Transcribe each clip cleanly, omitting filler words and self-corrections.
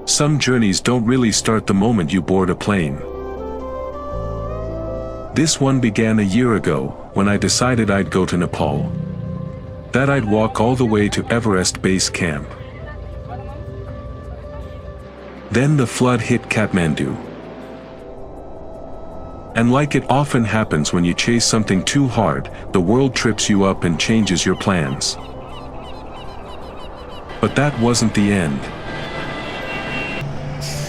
Some journeys don't really start the moment you board a plane. This one began a year ago, when I decided I'd go to Nepal. That I'd walk all the way to Everest Base Camp. Then the flood hit Kathmandu. And like it often happens when you chase something too hard, the world trips you up and changes your plans. But that wasn't the end.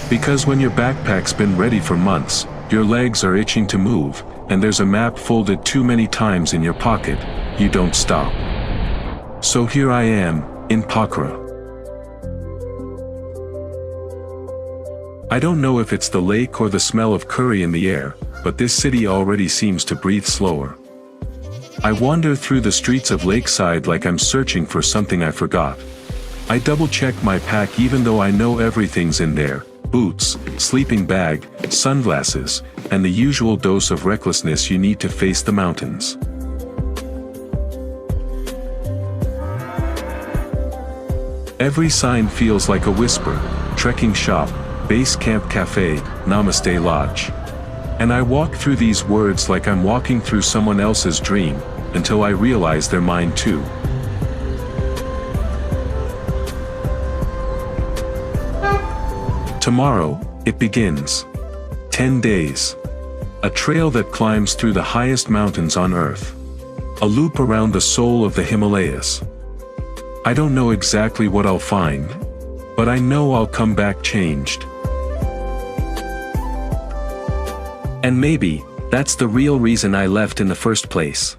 Because when your backpack's been ready for months, your legs are itching to move, and there's a map folded too many times in your pocket, you don't stop. So here I am, in Pokhara. I don't know if it's the lake or the smell of curry in the air, but this city already seems to breathe slower. I wander through the streets of Lakeside like I'm searching for something I forgot. I double-check my pack even though I know everything's in there: boots, sleeping bag, sunglasses, and the usual dose of recklessness you need to face the mountains. Every sign feels like a whisper: trekking shop, base camp cafe, namaste lodge. And I walk through these words like I'm walking through someone else's dream, until I realize they're mine too. Tomorrow, it begins. 10 days. A trail that climbs through the highest mountains on Earth. A loop around the soul of the Himalayas. I don't know exactly what I'll find, but I know I'll come back changed. And maybe, that's the real reason I left in the first place.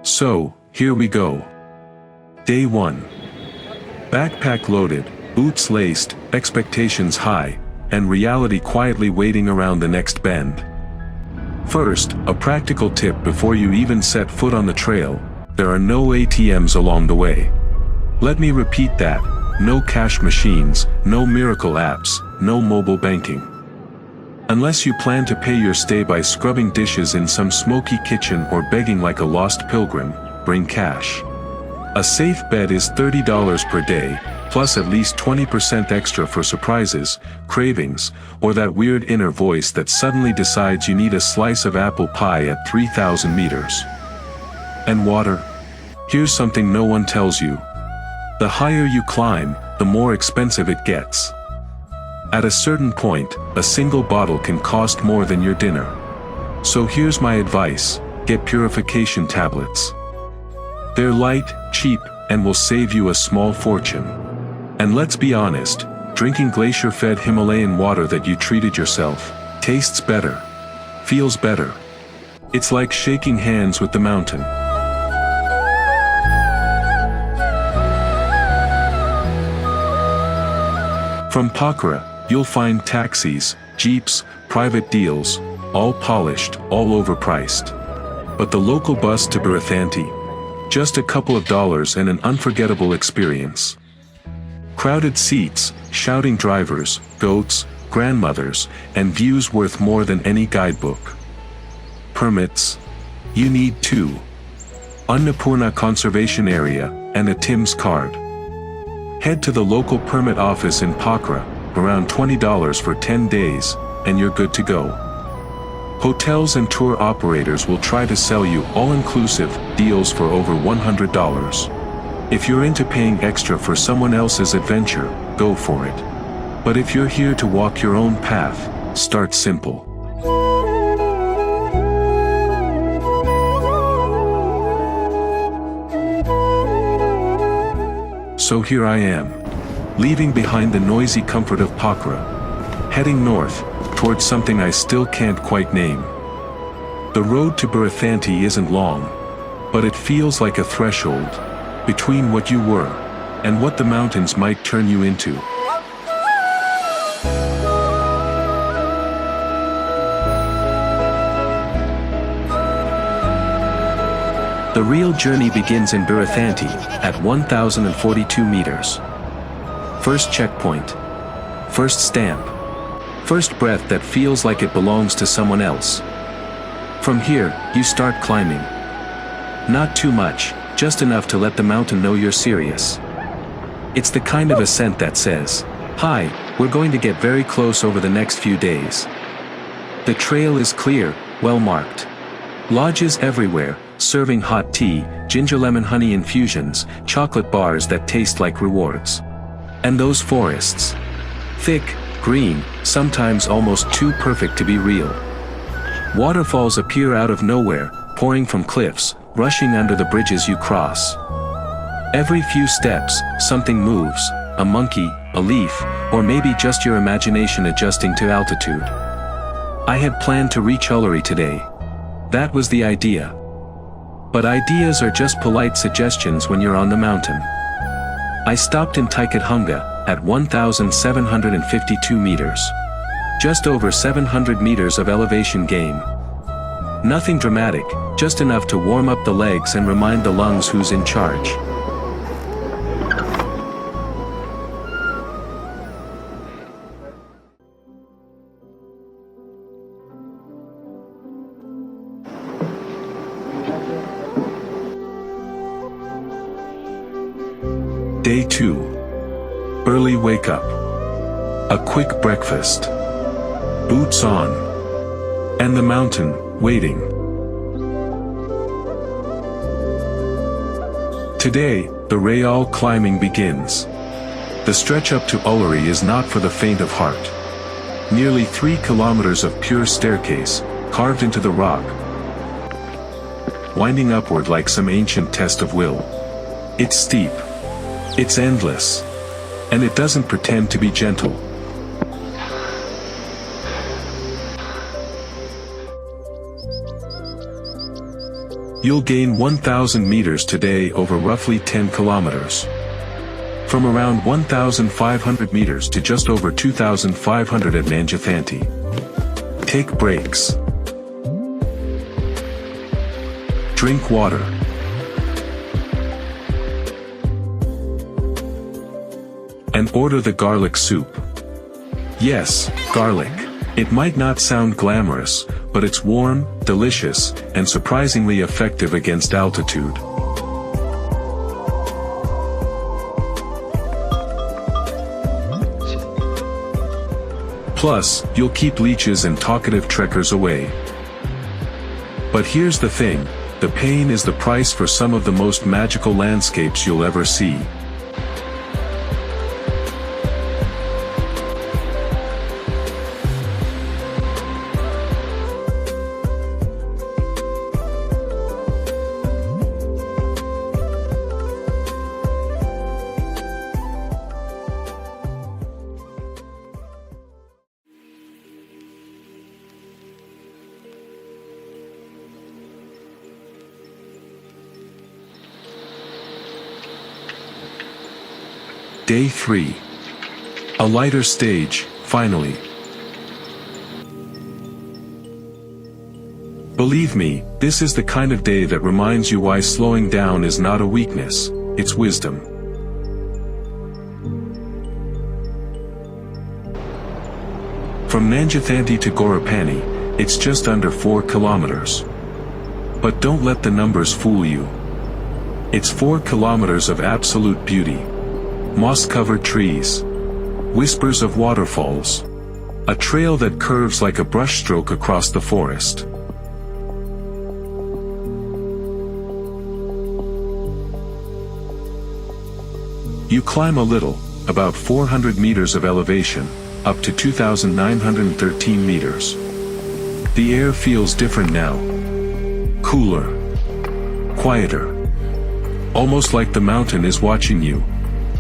So, here we go. Day 1. Backpack loaded, boots laced, expectations high, and reality quietly waiting around the next bend. First, a practical tip before you even set foot on the trail: there are no ATMs along the way. Let me repeat that: no cash machines, no miracle apps, no mobile banking. Unless you plan to pay your stay by scrubbing dishes in some smoky kitchen or begging like a lost pilgrim, bring cash. A safe bet is $30 per day, plus at least 20% extra for surprises, cravings, or that weird inner voice that suddenly decides you need a slice of apple pie at 3,000 meters. And water? Here's something no one tells you. The higher you climb, the more expensive it gets. At a certain point, a single bottle can cost more than your dinner. So here's my advice: get purification tablets. They're light, cheap, and will save you a small fortune. And let's be honest, drinking glacier-fed Himalayan water that you treated yourself tastes better, feels better. It's like shaking hands with the mountain. From Pokhara, you'll find taxis, jeeps, private deals, all polished, all overpriced. But the local bus to Birathanti, just a couple of dollars and an unforgettable experience. Crowded seats, shouting drivers, goats, grandmothers, and views worth more than any guidebook. Permits? You need 2. Annapurna Conservation Area, and a TIMS card. Head to the local permit office in Pokhara, around $20 for 10 days, and you're good to go. Hotels and tour operators will try to sell you all-inclusive deals for over $100. If you're into paying extra for someone else's adventure, go for it. But if you're here to walk your own path, start simple. So here I am, leaving behind the noisy comfort of Pokhara, heading north, towards something I still can't quite name. The road to Birathanti isn't long, but it feels like a threshold, between what you were, and what the mountains might turn you into. The real journey begins in Birathanti, at 1,042 meters. First checkpoint. First stamp. First breath that feels like it belongs to someone else. From here, you start climbing. Not too much, just enough to let the mountain know you're serious. It's the kind of ascent that says, "Hi, we're going to get very close over the next few days." The trail is clear, well marked. Lodges everywhere, serving hot tea, ginger lemon honey infusions, chocolate bars that taste like rewards. And those forests. Thick, green, sometimes almost too perfect to be real. Waterfalls appear out of nowhere, pouring from cliffs, rushing under the bridges you cross. Every few steps, something moves, a monkey, a leaf, or maybe just your imagination adjusting to altitude. I had planned to reach Ullery today. That was the idea. But ideas are just polite suggestions when you're on the mountain. I stopped in Tikhethunga, at 1,752 meters. Just over 700 meters of elevation gain. Nothing dramatic, just enough to warm up the legs and remind the lungs who's in charge. Day 2. Early wake up. A quick breakfast. Boots on. And the mountain, waiting. Today, the Rayal climbing begins. The stretch up to Ullery is not for the faint of heart. Nearly 3 kilometers of pure staircase, carved into the rock, winding upward like some ancient test of will. It's steep. It's endless. And it doesn't pretend to be gentle. You'll gain 1,000 meters today over roughly 10 kilometers. From around 1,500 meters to just over 2,500 at Nanjathanti. Take breaks. Drink water. And order the garlic soup. Yes, garlic. It might not sound glamorous, but it's warm, delicious, and surprisingly effective against altitude. Plus, you'll keep leeches and talkative trekkers away. But here's the thing, the pain is the price for some of the most magical landscapes you'll ever see. Day 3. A lighter stage, finally. Believe me, this is the kind of day that reminds you why slowing down is not a weakness, it's wisdom. From Nanjathanti to Gorapani, it's just under 4 kilometers. But don't let the numbers fool you. It's 4 kilometers of absolute beauty. Moss-covered trees. Whispers of waterfalls. A trail that curves like a brushstroke across the forest. You climb a little, about 400 meters of elevation, up to 2,913 meters. The air feels different now. Cooler. Quieter. Almost like the mountain is watching you.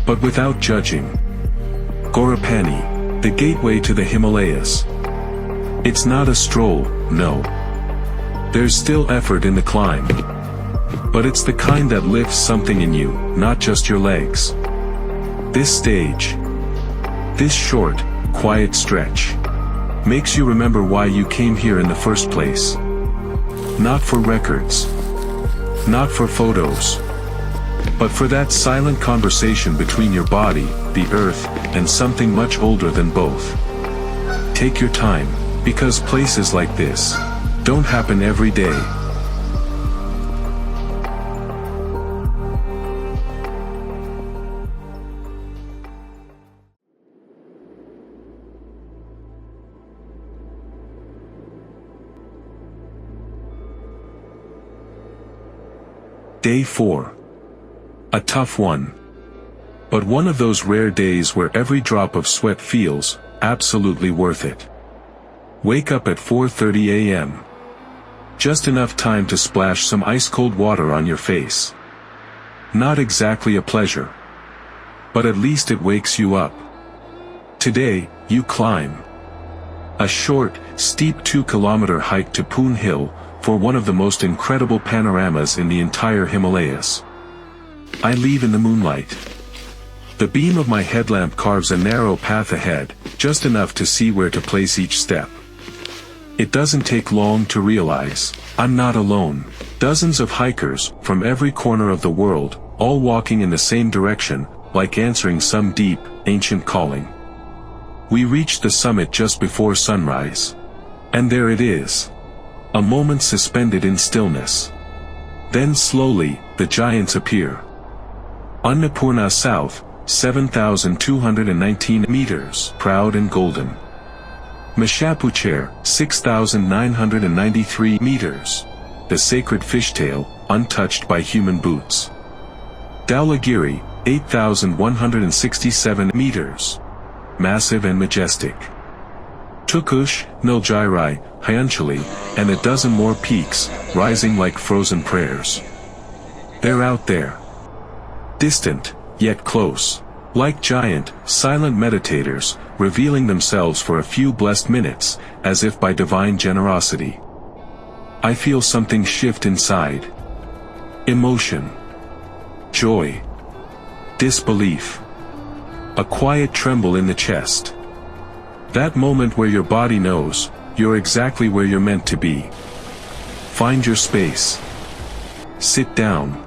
But without judging. Gorapani, the gateway to the Himalayas. It's not a stroll, no. There's still effort in the climb. But it's the kind that lifts something in you, not just your legs. This stage, this short, quiet stretch, makes you remember why you came here in the first place. Not for records. Not for photos. But for that silent conversation between your body, the earth, and something much older than both. Take your time, because places like this don't happen every day. Day 4. A tough one. But one of those rare days where every drop of sweat feels absolutely worth it. Wake up at 4:30 a.m. Just enough time to splash some ice-cold water on your face. Not exactly a pleasure. But at least it wakes you up. Today, you climb a short, steep 2-kilometer hike to Poon Hill, for one of the most incredible panoramas in the entire Himalayas. I leave in the moonlight. The beam of my headlamp carves a narrow path ahead, just enough to see where to place each step. It doesn't take long to realize, I'm not alone. Dozens of hikers, from every corner of the world, all walking in the same direction, like answering some deep, ancient calling. We reach the summit just before sunrise. And there it is. A moment suspended in stillness. Then slowly, the giants appear. Annapurna South, 7,219 meters, proud and golden. Mashapucher, 6,993 meters. The sacred fishtail, untouched by human boots. Dhaulagiri, 8,167 meters. Massive and majestic. Tukush, Nilgirai, Hyunchali, and a dozen more peaks, rising like frozen prayers. They're out there. Distant, yet close. Like giant, silent meditators, revealing themselves for a few blessed minutes, as if by divine generosity. I feel something shift inside. Emotion. Joy. Disbelief. A quiet tremble in the chest. That moment where your body knows, you're exactly where you're meant to be. Find your space. Sit down.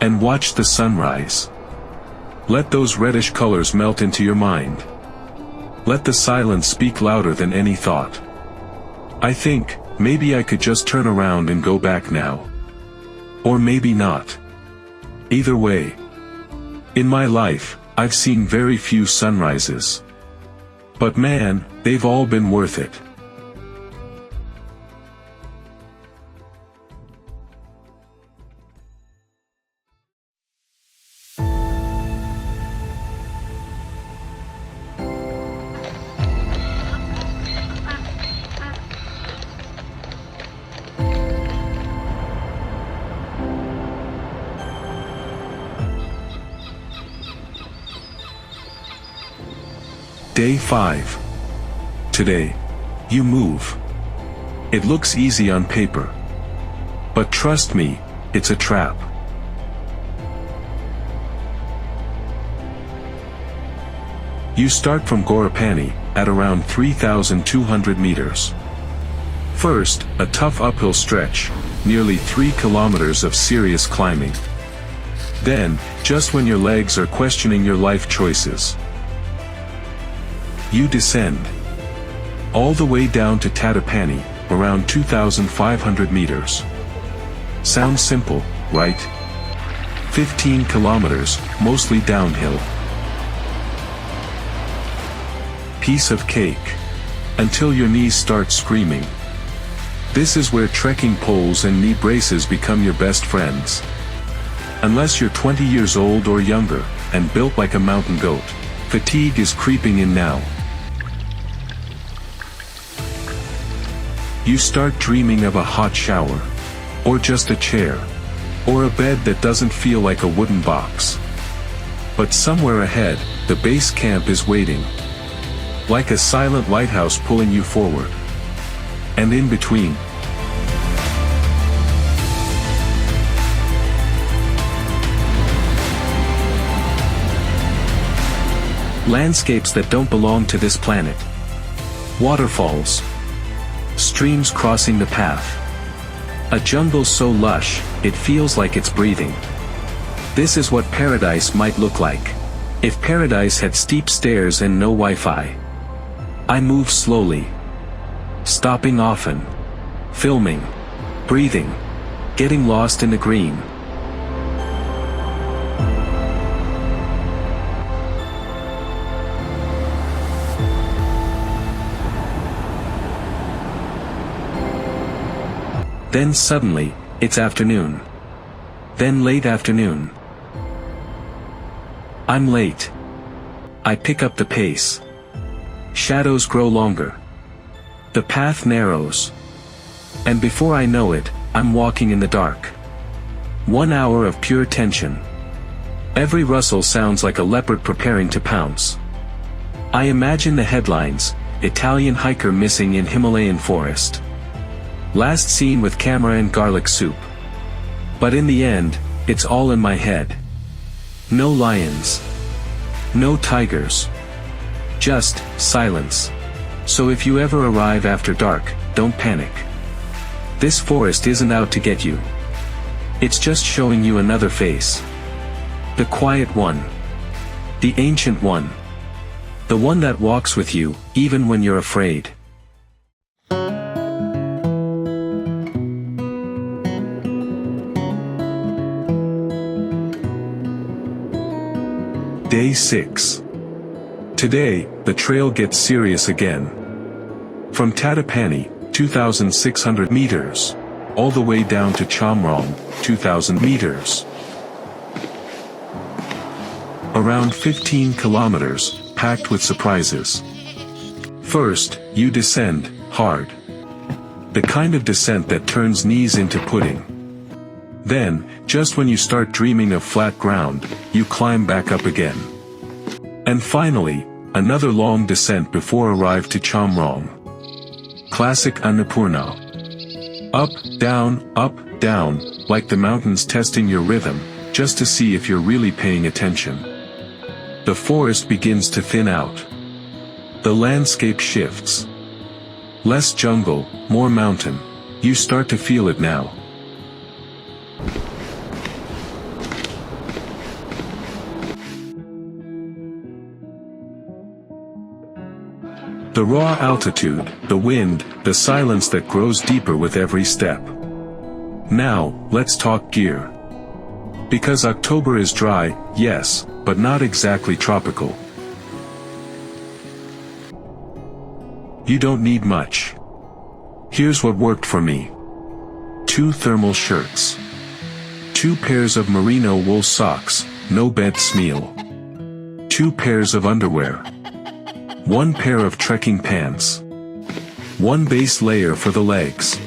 And watch the sunrise. Let those reddish colors melt into your mind. Let the silence speak louder than any thought. I think, maybe I could just turn around and go back now. Or maybe not. Either way. In my life, I've seen very few sunrises. But man, they've all been worth it. Day 5. Today, you move. It looks easy on paper. But trust me, it's a trap. You start from Gorapani, at around 3,200 meters. First, a tough uphill stretch, nearly 3 kilometers of serious climbing. Then, just when your legs are questioning your life choices, you descend. All the way down to Tadapani, around 2,500 meters. Sounds simple, right? 15 kilometers, mostly downhill. Piece of cake. Until your knees start screaming. This is where trekking poles and knee braces become your best friends. Unless you're 20 years old or younger, and built like a mountain goat, fatigue is creeping in now. You start dreaming of a hot shower. Or just a chair. Or a bed that doesn't feel like a wooden box. But somewhere ahead, the base camp is waiting. Like a silent lighthouse pulling you forward. And in between, landscapes that don't belong to this planet. Waterfalls. Streams crossing the path. A jungle so lush, it feels like it's breathing. This is what paradise might look like. If paradise had steep stairs and no Wi-Fi. I move slowly. Stopping often. Filming. Breathing. Getting lost in the green. Then suddenly, it's afternoon. Then late afternoon. I'm late. I pick up the pace. Shadows grow longer. The path narrows. And before I know it, I'm walking in the dark. 1 hour of pure tension. Every rustle sounds like a leopard preparing to pounce. I imagine the headlines: Italian hiker missing in Himalayan forest. Last seen with camera and garlic soup. But in the end, it's all in my head. No lions. No tigers. Just silence. So if you ever arrive after dark, don't panic. This forest isn't out to get you. It's just showing you another face. The quiet one. The ancient one. The one that walks with you, even when you're afraid. Day 6. Today, the trail gets serious again. From Tatapani, 2,600 meters, all the way down to Chamrong, 2,000 meters. Around 15 kilometers, packed with surprises. First, you descend, hard. The kind of descent that turns knees into pudding. Then, just when you start dreaming of flat ground, you climb back up again. And finally, another long descent before arrive to Chamrong. Classic Annapurna. Up, down, like the mountains testing your rhythm, just to see if you're really paying attention. The forest begins to thin out. The landscape shifts. Less jungle, more mountain. You start to feel it now. The raw altitude, the wind, the silence that grows deeper with every step. Now, let's talk gear. Because October is dry, yes, but not exactly tropical. You don't need much. Here's what worked for me. 2 thermal shirts. 2 pairs of merino wool socks, no bed smell. 2 pairs of underwear. 1 pair of trekking pants. 1 base layer for the legs.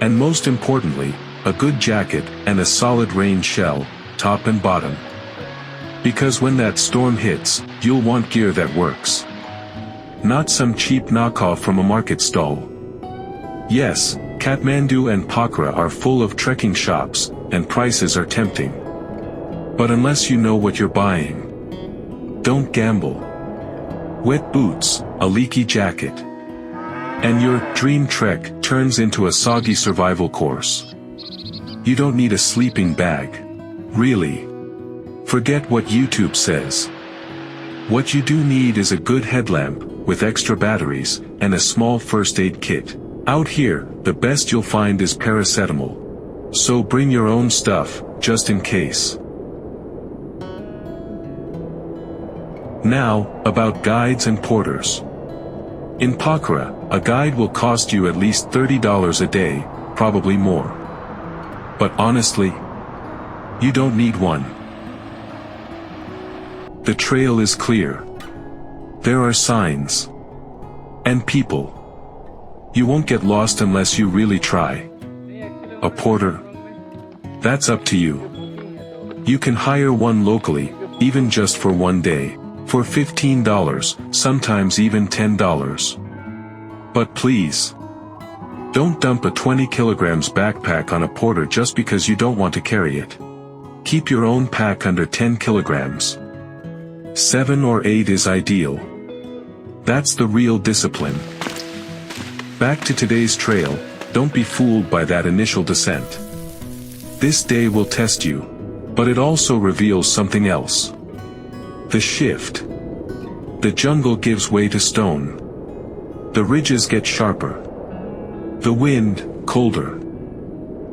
And most importantly, a good jacket and a solid rain shell, top and bottom. Because when that storm hits, you'll want gear that works. Not some cheap knockoff from a market stall. Yes, Kathmandu and Pokhara are full of trekking shops, and prices are tempting. But unless you know what you're buying, don't gamble. Wet boots, a leaky jacket, and your dream trek turns into a soggy survival course. You don't need a sleeping bag. Really. Forget what YouTube says. What you do need is a good headlamp, with extra batteries, and a small first aid kit. Out here, the best you'll find is paracetamol. So bring your own stuff, just in case. Now, about guides and porters. In Pokhara, a guide will cost you at least $30 a day, probably more. But honestly, you don't need one. The trail is clear. There are signs. And people. You won't get lost unless you really try. A porter? That's up to you. You can hire one locally, even just for 1 day, for $15, sometimes even $10. But please, don't dump a 20 kilograms backpack on a porter just because you don't want to carry it. Keep your own pack under 10 kilograms. 7 or 8 is ideal. That's the real discipline. Back to today's trail, don't be fooled by that initial descent. This day will test you, but it also reveals something else. The shift. The jungle gives way to stone. The ridges get sharper. The wind, colder.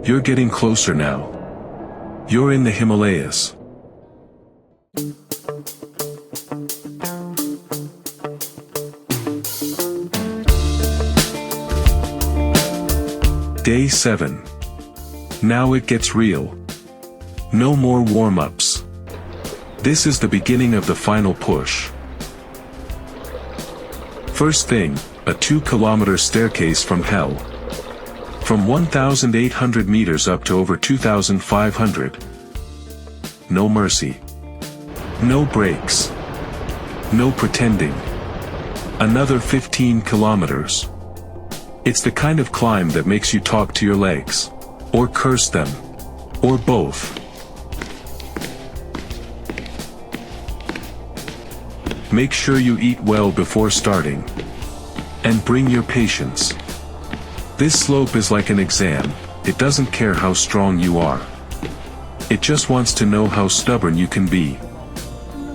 You're getting closer now. You're in the Himalayas. Day 7. Now it gets real. No more warm-ups. This is the beginning of the final push. First thing, a 2-kilometer staircase from hell. From 1,800 meters up to over 2,500. No mercy. No breaks. No pretending. Another 15 kilometers. It's the kind of climb that makes you talk to your legs. Or curse them. Or both. Make sure you eat well before starting. And bring your patience. This slope is like an exam, it doesn't care how strong you are. It just wants to know how stubborn you can be.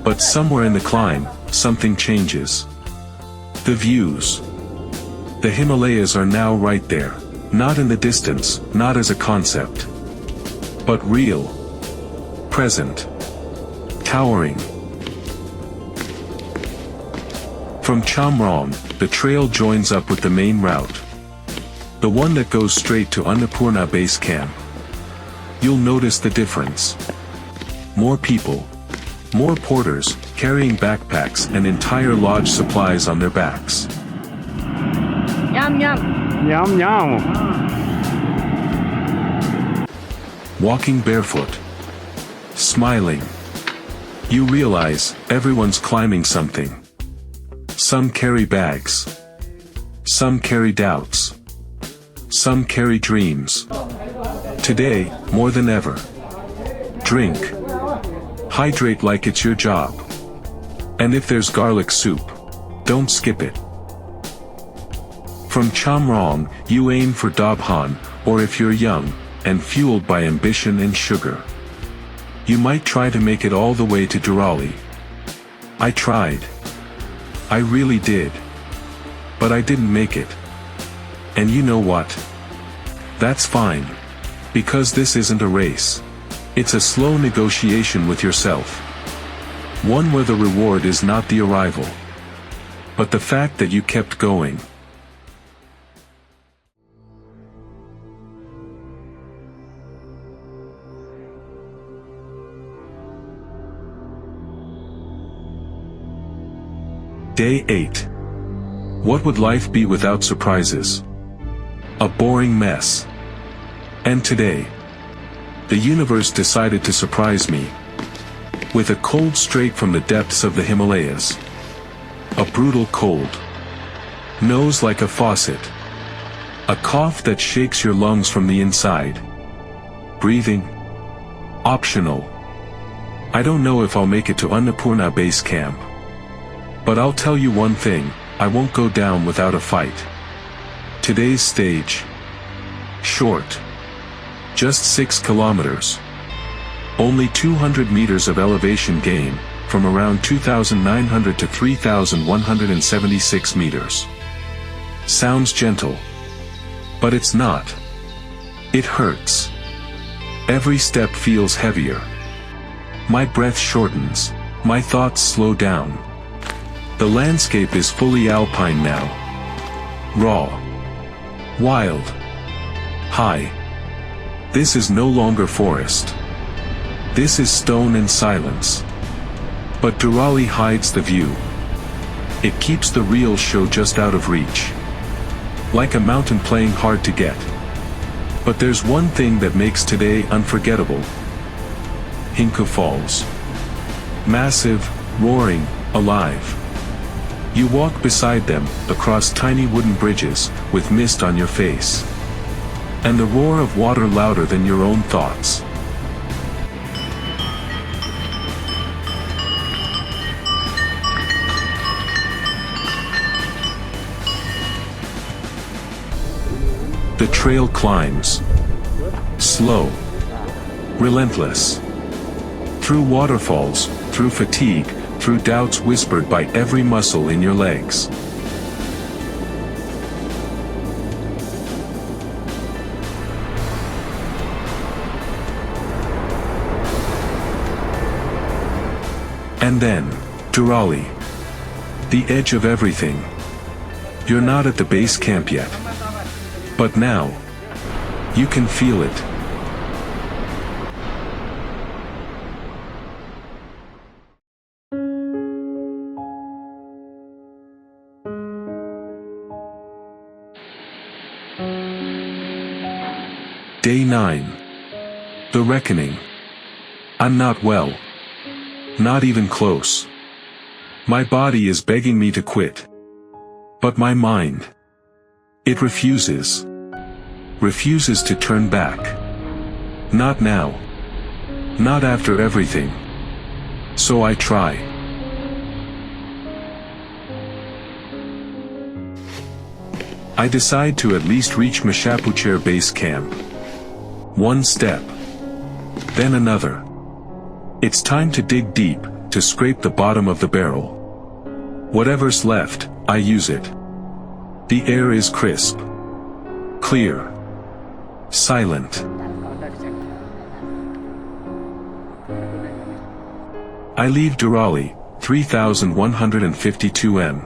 But somewhere in the climb, something changes. The views. The Himalayas are now right there, not in the distance, not as a concept. But real. Present. Towering. From Chamrong, the trail joins up with the main route. The one that goes straight to Annapurna base camp. You'll notice the difference. More people. More porters, carrying backpacks and entire lodge supplies on their backs. Yum yum. Yum yum. Walking barefoot. Smiling. You realize, everyone's climbing something. Some carry bags. Some carry doubts. Some carry dreams. Today, more than ever. Drink. Hydrate like it's your job. And if there's garlic soup, don't skip it. From Chamrong, you aim for Dobhan, or if you're young, and fueled by ambition and sugar, you might try to make it all the way to Durali. I tried. I really did. But I didn't make it. And you know what? That's fine. Because this isn't a race. It's a slow negotiation with yourself. One where the reward is not the arrival, but the fact that you kept going. Day 8. What would life be without surprises? A boring mess. And today, the universe decided to surprise me. With a cold straight from the depths of the Himalayas. A brutal cold. Nose like a faucet. A cough that shakes your lungs from the inside. Breathing? Optional. I don't know if I'll make it to Annapurna base camp. But I'll tell you one thing, I won't go down without a fight. Today's stage. Short. Just 6 kilometers. Only 200 meters of elevation gain, from around 2,900 to 3,176 meters. Sounds gentle. But it's not. It hurts. Every step feels heavier. My breath shortens, my thoughts slow down. The landscape is fully alpine now. Raw. Wild. High. This is no longer forest. This is stone and silence. But Durali hides the view. It keeps the real show just out of reach. Like a mountain playing hard to get. But there's one thing that makes today unforgettable. Hinku Falls. Massive, roaring, alive. You walk beside them, across tiny wooden bridges, with mist on your face. And the roar of water louder than your own thoughts. The trail climbs. Slow. Relentless. Through waterfalls, through fatigue, through doubts whispered by every muscle in your legs. And then, Durali. The edge of everything. You're not at the base camp yet. But now, You can feel it. Day 9. The Reckoning. I'm not well. Not even close. My body is begging me to quit. But my mind. It refuses. Refuses to turn back. Not now. Not after everything. So I try. I decide to at least reach Mashapucher base camp. One step. Then another. It's time to dig deep, to scrape the bottom of the barrel. Whatever's left, I use it. The air is crisp. Clear. Silent. I leave Durali, 3,152 m.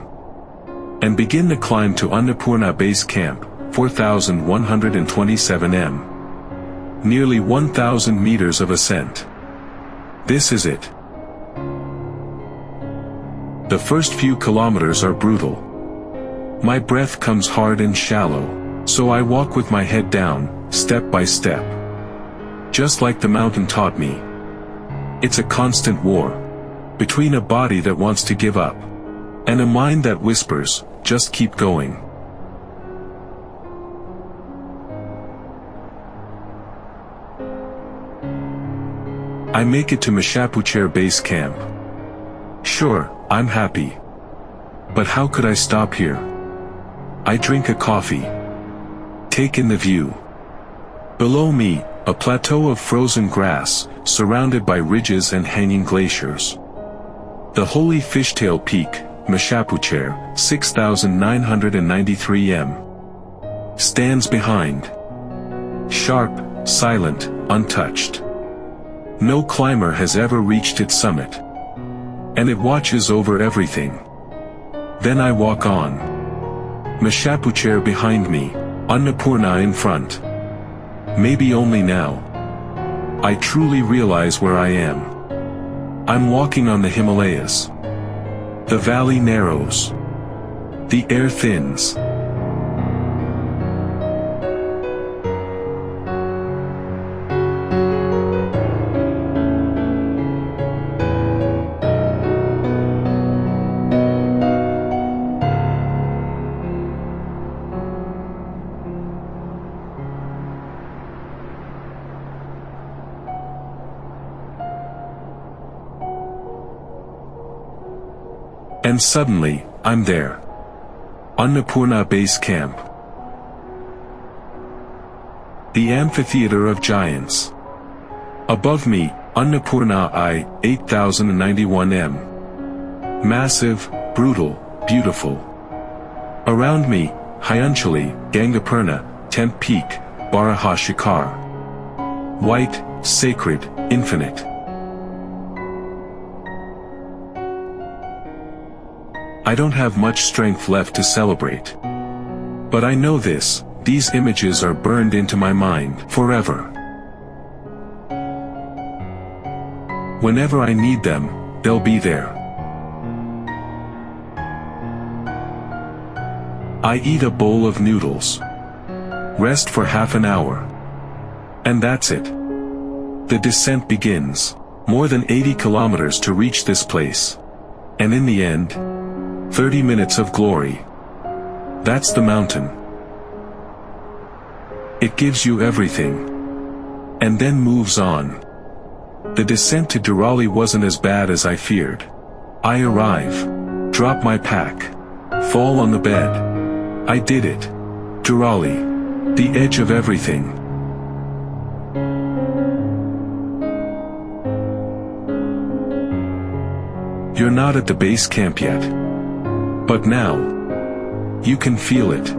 and begin the climb to Annapurna base camp, 4,127 m. Nearly 1,000 meters of ascent. This is it. The first few kilometers are brutal. My breath comes hard and shallow, so I walk with my head down, step by step. Just like the mountain taught me. It's a constant war. Between a body that wants to give up, and a mind that whispers, just keep going. I make it to Mashapucher base camp. Sure, I'm happy. But how could I stop here? I drink a coffee. Take in the view. Below me, a plateau of frozen grass, surrounded by ridges and hanging glaciers. The holy fishtail peak, Mashapucher, 6,993 m. stands behind. Sharp, silent, untouched. No climber has ever reached its summit. And it watches over everything. Then I walk on. Mashapucher behind me, Annapurna in front. Maybe only now. I truly realize where I am. I'm walking on the Himalayas. The valley narrows. The air thins. And suddenly, I'm there. Annapurna base camp. The amphitheater of giants. Above me, Annapurna I, 8,091 m. Massive, brutal, beautiful. Around me, Hyunchali, Gangapurna, 10th peak, Barahashikar. White, sacred, infinite. I don't have much strength left to celebrate. But I know this, these images are burned into my mind forever. Whenever I need them, they'll be there. I eat a bowl of noodles. Rest for half an hour. And that's it. The descent begins. More than 80 kilometers to reach this place. And in the end, 30 minutes of glory. That's the mountain. It gives you everything. And then moves on. The descent to Durali wasn't as bad as I feared. I arrive. Drop my pack. Fall on the bed. I did it. Durali. The edge of everything. You're not at the base camp yet. But now, you can feel it.